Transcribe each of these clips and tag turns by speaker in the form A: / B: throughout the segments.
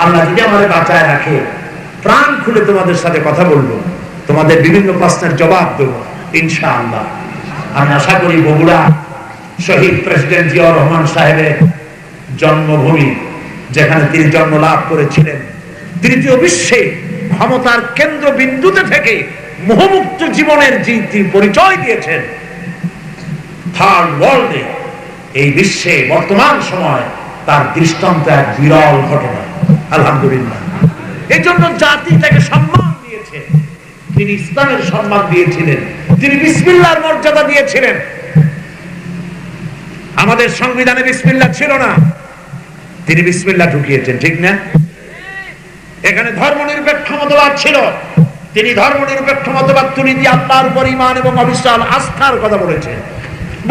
A: আল্লাহ যদি আমাদের বাঁচায় রাখে, প্রাণ খুলে তোমাদের সাথে কথা বলবো, তোমাদের বিভিন্ন প্রশ্নের জবাব দেবো ইনশাআল্লাহ। আমি আশা করি বগুড়া শহীদ প্রেসিডেন্ট জিয়াউর রহমান সাহেবের জন্মভূমি, যেখানে তিনি জন্ম লাভ করেছিলেন, তৃতীয় বিশ্বে ক্ষমতার কেন্দ্রবিন্দুতে থেকে মোহমুক্ত জীবনের যে তিনি পরিচয় দিয়েছেন, থার্ড ওয়ার্ল্ডে, এই বিশ্বে বর্তমান সময় তার দৃষ্টান্ত এক বিরল ঘটনা। আলহামদুলিল্লাহ। এই জন্য জাতি তাকে সম্মান দিয়েছে, তিনি ইসলামের সম্মান দিয়েছিলেন, তিনি বিসমিল্লাহর মর্যাদা দিয়েছিলেন। আমাদের সংবিধানে বিসমিল্লাহ ছিল না, তিনি বিসমিল্লাহ ঢুকিয়েছেন, ঠিক না? এখানে ধর্মনিরপেক্ষ মতবাদ ছিল, তিনি ধর্মনিরপেক্ষ মতবাদ তুলে দিয়ে আল্লাহর উপর ঈমান এবং অবিশ্বাস আস্থার কথা বলেছেন,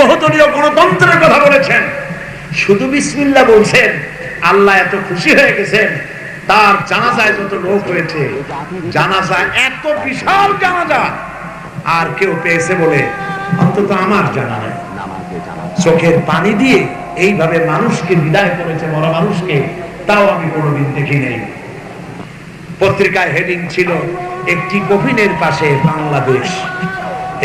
A: বহুদলীয় গণতন্ত্রের কথা বলেছেন। শুধু বিসমিল্লাহ বলছেন, আল্লাহ এত খুশি হয়ে গেছেন, তার জানাজায় যত লোক হয়েছে, জানাজা এত বিশাল জানাজা আর কেউ পেয়েছে বলে অন্তত আমার জানা নাই। চোখের পানি দিয়ে এইভাবে মানুষকে বিদায় করেছে, মরা মানুষকে, তাও আমি কোনোদিন দেখি নাই। পত্রিকায় হেডিং ছিল, একটি কফিনের পাশে বাংলাদেশ,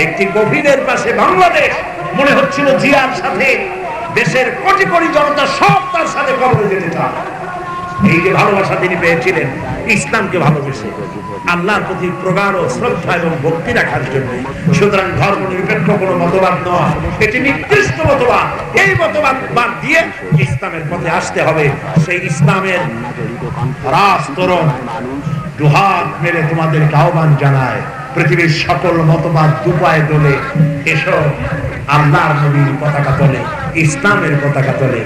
A: একটি কফিনের পাশে বাংলাদেশ। মনে হচ্ছিল জিয়ার সাথে দেশের কোটি কোটি জনতা সব তার সাথে কবরে যেতে চায়। এই যে ভালোবাসা তিনি পেয়েছিলেন ইসলামকে ভালোবেসে, আল্লাহর প্রতি প্রগাঢ় শ্রদ্ধা এবং ভক্তি রাখার জন্য। সুতরাং ধর্ম নিরপেক্ষ কোন মতবাদ নয়, এটি নির্দিষ্ট মতবাদ। এই মতবাদ বাদ দিয়ে ইসলামের পথে আসতে হবে। সেই ইসলামের রাস্তরণ দুহাত মেরে তোমাদেরকে আহ্বান জানায়, পৃথিবীর সকল মতবাদ দুপায়ে তোলে, এসো আল্লাহর নবীর পতাকা তোলে, ইসলামের পতাকা তোলে।